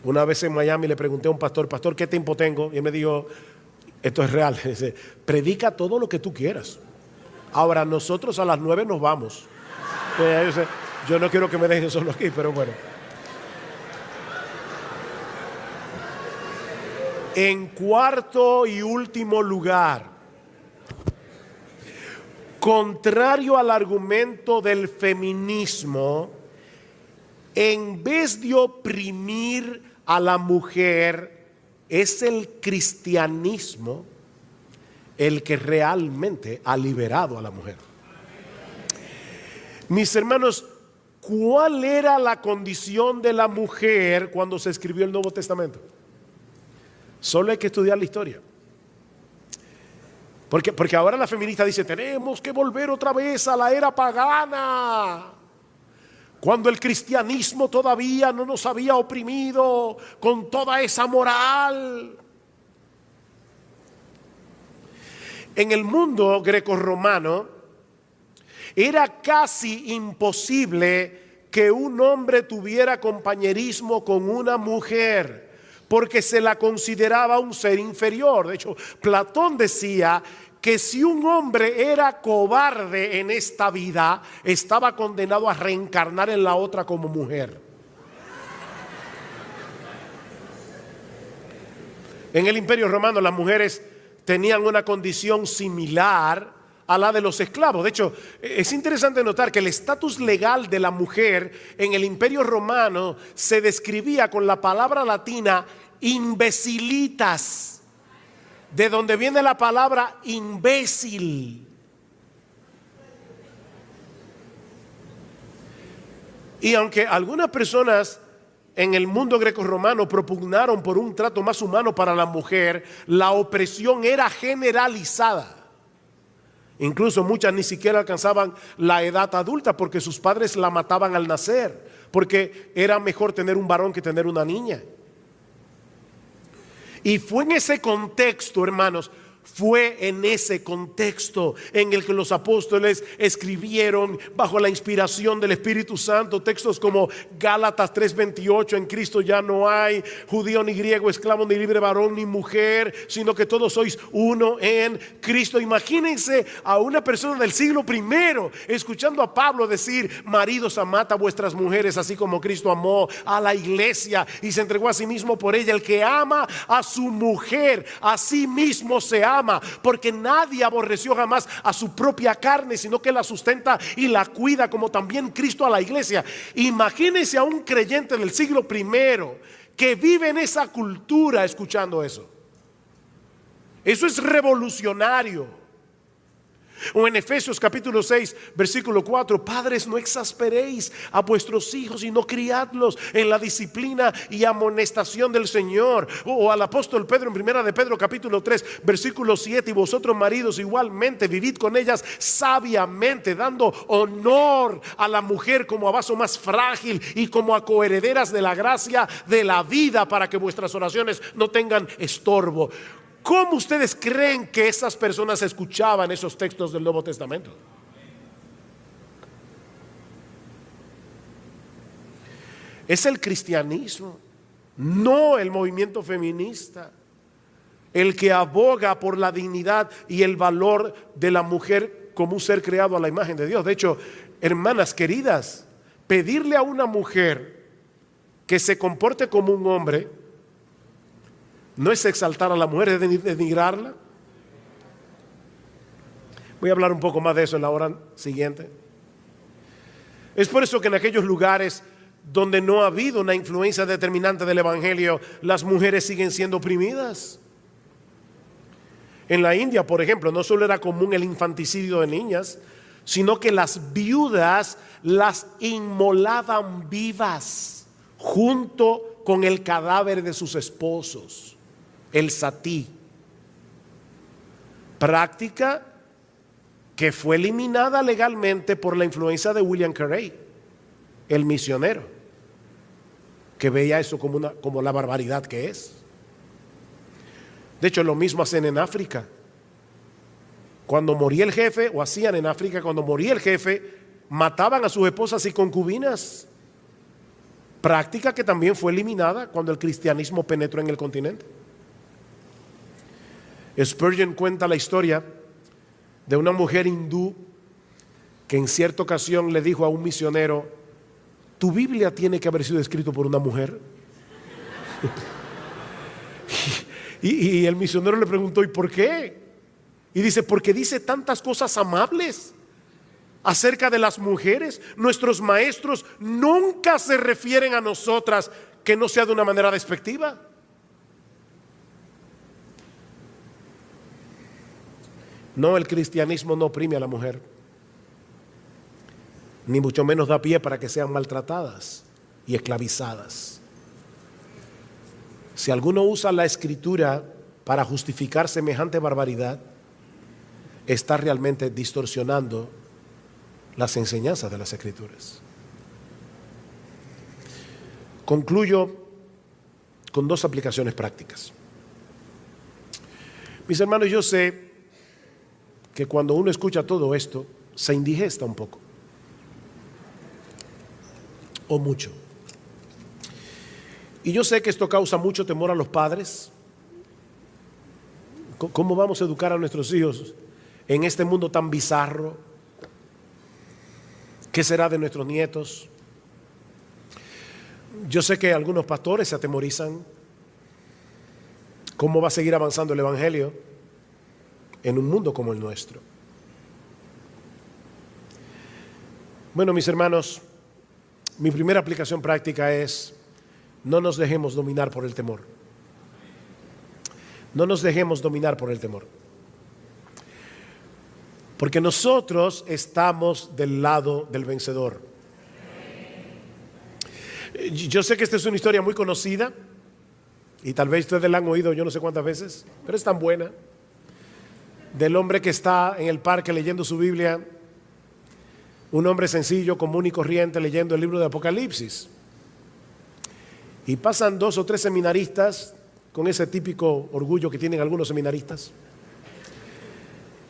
Una vez en Miami le pregunté a un pastor: pastor, ¿qué tiempo tengo? Y él me dijo: esto es real, dice, predica todo lo que tú quieras. Ahora nosotros a las 9 nos vamos. Entonces, yo no quiero que me dejen solo aquí, pero bueno. En cuarto y último lugar, contrario al argumento del feminismo, en vez de oprimir a la mujer, es el cristianismo el que realmente ha liberado a la mujer. Mis hermanos, ¿cuál era la condición de la mujer cuando se escribió el Nuevo Testamento? Solo hay que estudiar la historia. Porque ahora la feminista dice: tenemos que volver otra vez a la era pagana, cuando el cristianismo todavía no nos había oprimido con toda esa moral. En el mundo grecorromano era casi imposible que un hombre tuviera compañerismo con una mujer, porque se la consideraba un ser inferior. De hecho, Platón decía que si un hombre era cobarde en esta vida, estaba condenado a reencarnar en la otra como mujer. En el Imperio Romano las mujeres tenían una condición similar a la de los esclavos. De hecho, es interesante notar que el estatus legal de la mujer en el Imperio Romano se describía con la palabra latina imbecilitas, de donde viene la palabra imbécil. Y aunque algunas personas en el mundo grecorromano propugnaron por un trato más humano para la mujer, la opresión era generalizada. Incluso muchas ni siquiera alcanzaban la edad adulta porque sus padres la mataban al nacer, porque era mejor tener un varón que tener una niña. Y fue en ese contexto, hermanos, fue en ese contexto en el que los apóstoles escribieron bajo la inspiración del Espíritu Santo textos como Gálatas 3:28, en Cristo ya no hay judío ni griego, esclavo ni libre, varón ni mujer, sino que todos sois uno en Cristo. Imagínense a una persona del siglo primero escuchando a Pablo decir: maridos, amad a vuestras mujeres así como Cristo amó a la iglesia y se entregó a sí mismo por ella. El que ama a su mujer, a sí mismo se ama, porque nadie aborreció jamás a su propia carne, sino que la sustenta y la cuida, como también Cristo a la iglesia. Imagínense a un creyente del siglo primero que vive en esa cultura escuchando eso. Eso es revolucionario. O en Efesios capítulo 6 versículo 4: padres, no exasperéis a vuestros hijos, sino criadlos en la disciplina y amonestación del Señor. O al apóstol Pedro en primera de Pedro capítulo 3 versículo 7: y vosotros maridos igualmente vivid con ellas sabiamente, dando honor a la mujer como a vaso más frágil y como a coherederas de la gracia de la vida, para que vuestras oraciones no tengan estorbo. ¿Cómo ustedes creen que esas personas escuchaban esos textos del Nuevo Testamento? Es el cristianismo, no el movimiento feminista, el que aboga por la dignidad y el valor de la mujer como un ser creado a la imagen de Dios. De hecho, hermanas queridas, pedirle a una mujer que se comporte como un hombre no es exaltar a la mujer, es denigrarla. Voy a hablar un poco más de eso en la hora siguiente. Es por eso que en aquellos lugares donde no ha habido una influencia determinante del evangelio, las mujeres siguen siendo oprimidas. En la India, por ejemplo, no solo era común el infanticidio de niñas, sino que las viudas las inmolaban vivas junto con el cadáver de sus esposos. El satí, práctica que fue eliminada legalmente por la influencia de William Carey, el misionero, que veía eso como la barbaridad que es. De hecho, lo mismo hacen en África. Cuando moría el jefe, o hacían en África, cuando moría el jefe, mataban a sus esposas y concubinas. Práctica que también fue eliminada cuando el cristianismo penetró en el continente. Spurgeon cuenta la historia de una mujer hindú que en cierta ocasión le dijo a un misionero: tu Biblia tiene que haber sido escrito por una mujer. y el misionero le preguntó: ¿y por qué? Y dice: porque dice tantas cosas amables acerca de las mujeres. Nuestros maestros nunca se refieren a nosotras que no sea de una manera despectiva. No, el cristianismo no oprime a la mujer, ni mucho menos da pie para que sean maltratadas y esclavizadas. Si alguno usa la escritura para justificar semejante barbaridad, está realmente distorsionando las enseñanzas de las escrituras. Concluyo con dos aplicaciones prácticas. Mis hermanos, yo sé que cuando uno escucha todo esto, se indigesta un poco, o mucho. Y yo sé que esto causa mucho temor a los padres. ¿Cómo vamos a educar a nuestros hijos en este mundo tan bizarro? ¿Qué será de nuestros nietos? Yo sé que algunos pastores se atemorizan. ¿Cómo va a seguir avanzando el evangelio en un mundo como el nuestro? Bueno, mis hermanos, mi primera aplicación práctica es: no nos dejemos dominar por el temor. No nos dejemos dominar por el temor. Porque nosotros estamos del lado del vencedor. Yo sé que esta es una historia muy conocida y tal vez ustedes la han oído yo no sé cuántas veces, pero es tan buena. Del hombre que está en el parque leyendo su Biblia, un hombre sencillo, común y corriente, leyendo el libro de Apocalipsis. Y pasan 2 o 3 seminaristas con ese típico orgullo que tienen algunos seminaristas.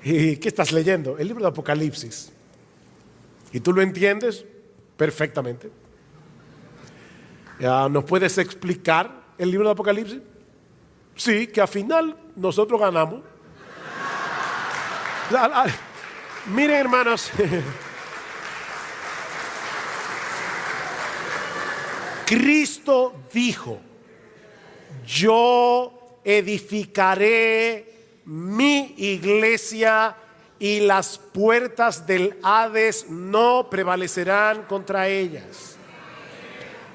¿Y qué estás leyendo? El libro de Apocalipsis. ¿Y tú lo entiendes? Perfectamente. ¿Nos puedes explicar el libro de Apocalipsis? Sí, que al final nosotros ganamos. Miren, hermanos, Cristo dijo: yo edificaré mi iglesia y las puertas del Hades no prevalecerán contra ellas.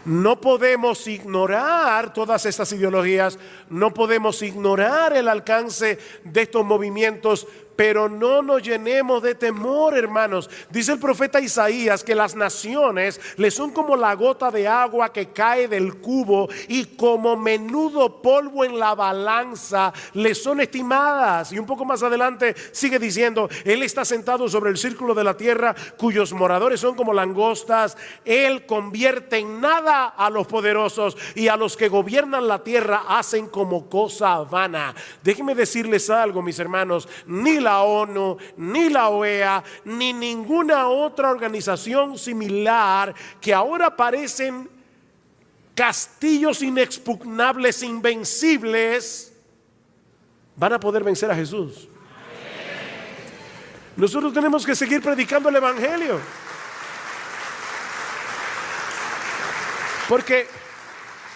No podemos ignorar todas estas ideologías, no podemos ignorar el alcance de estos movimientos, pero no nos llenemos de temor, hermanos. Dice el profeta Isaías que las naciones le son como la gota de agua que cae del cubo y como menudo polvo en la balanza le son estimadas. Y un poco más adelante sigue diciendo: Él está sentado sobre el círculo de la tierra, cuyos moradores son como langostas. Él convierte en nada a los poderosos, y a los que gobiernan la tierra hacen como cosa vana. Déjenme decirles algo, mis hermanos: ni la ONU, ni la OEA, ni ninguna otra organización similar, que ahora parecen castillos inexpugnables, invencibles, van a poder vencer a Jesús. Nosotros tenemos que seguir predicando el evangelio, porque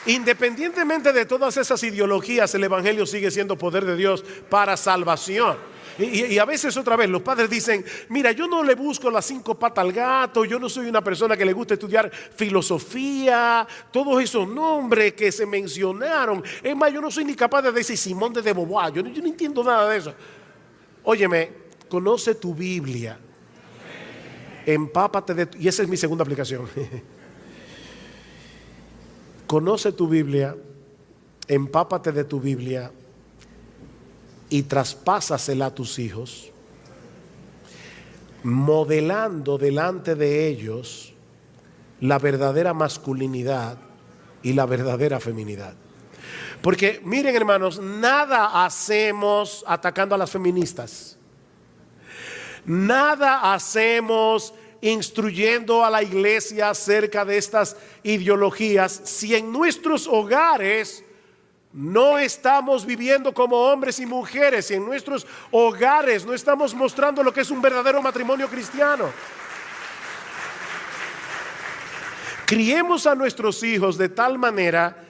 independientemente de todas esas ideologías, el evangelio sigue siendo poder de Dios para salvación. Y a veces, otra vez, los padres dicen: mira, yo no le busco las 5 patas al gato, yo no soy una persona que le gusta estudiar filosofía, todos esos nombres que se mencionaron. Es más, yo no soy ni capaz de decir Simón de Beauvoir, yo no entiendo nada de eso. Óyeme, conoce tu Biblia, empápate de... Y esa es mi segunda aplicación. Conoce tu Biblia, empápate de tu Biblia y traspásasela a tus hijos, modelando delante de ellos la verdadera masculinidad y la verdadera feminidad. Porque miren, hermanos, nada hacemos atacando a las feministas, nada hacemos instruyendo a la iglesia acerca de estas ideologías si en nuestros hogares no estamos viviendo como hombres y mujeres, si en nuestros hogares no estamos mostrando lo que es un verdadero matrimonio cristiano. Criemos a nuestros hijos de tal manera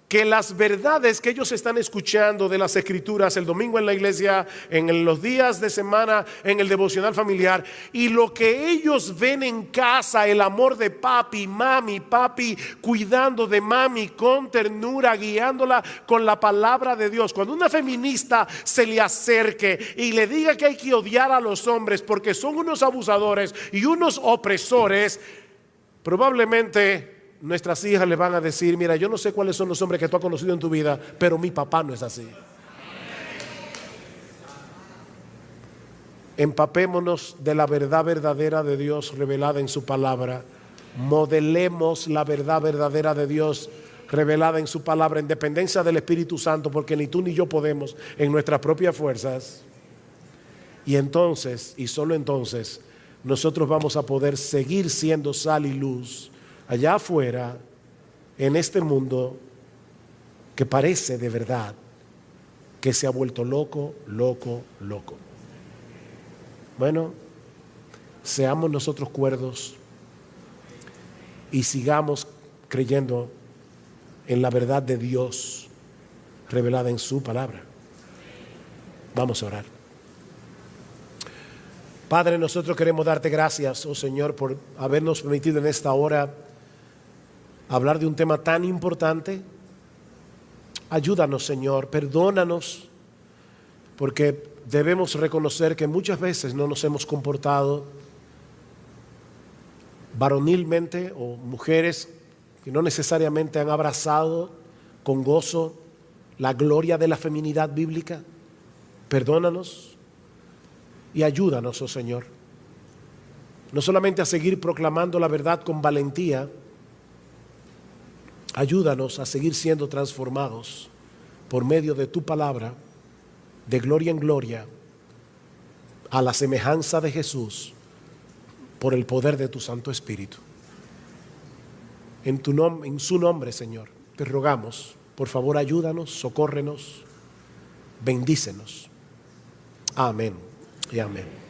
que las verdades que ellos están escuchando de las escrituras el domingo en la iglesia, en los días de semana, en el devocional familiar, y lo que ellos ven en casa, el amor de papi, cuidando de mami con ternura, guiándola con la palabra de Dios. Cuando una feminista se le acerque y le diga que hay que odiar a los hombres porque son unos abusadores y unos opresores, probablemente nuestras hijas le van a decir: mira, yo no sé cuáles son los hombres que tú has conocido en tu vida, pero mi papá no es así. Empapémonos de la verdad verdadera de Dios revelada en su palabra. Modelemos la verdad verdadera de Dios revelada en su palabra, en dependencia del Espíritu Santo, porque ni tú ni yo podemos en nuestras propias fuerzas. Y entonces, y solo entonces, nosotros vamos a poder seguir siendo sal y luz allá afuera, en este mundo que parece de verdad que se ha vuelto loco. Bueno, seamos nosotros cuerdos y sigamos creyendo en la verdad de Dios revelada en su palabra. Vamos a orar. Padre, nosotros queremos darte gracias, oh Señor, por habernos permitido en esta hora hablar de un tema tan importante. Ayúdanos, Señor, perdónanos, porque debemos reconocer que muchas veces no nos hemos comportado varonilmente, o mujeres que no necesariamente han abrazado con gozo la gloria de la feminidad bíblica. Perdónanos y ayúdanos, oh Señor, no solamente a seguir proclamando la verdad con valentía. Ayúdanos a seguir siendo transformados por medio de tu palabra, de gloria en gloria, a la semejanza de Jesús por el poder de tu Santo Espíritu. En su nombre, Señor, te rogamos, por favor, ayúdanos, socórrenos, bendícenos. Amén y amén.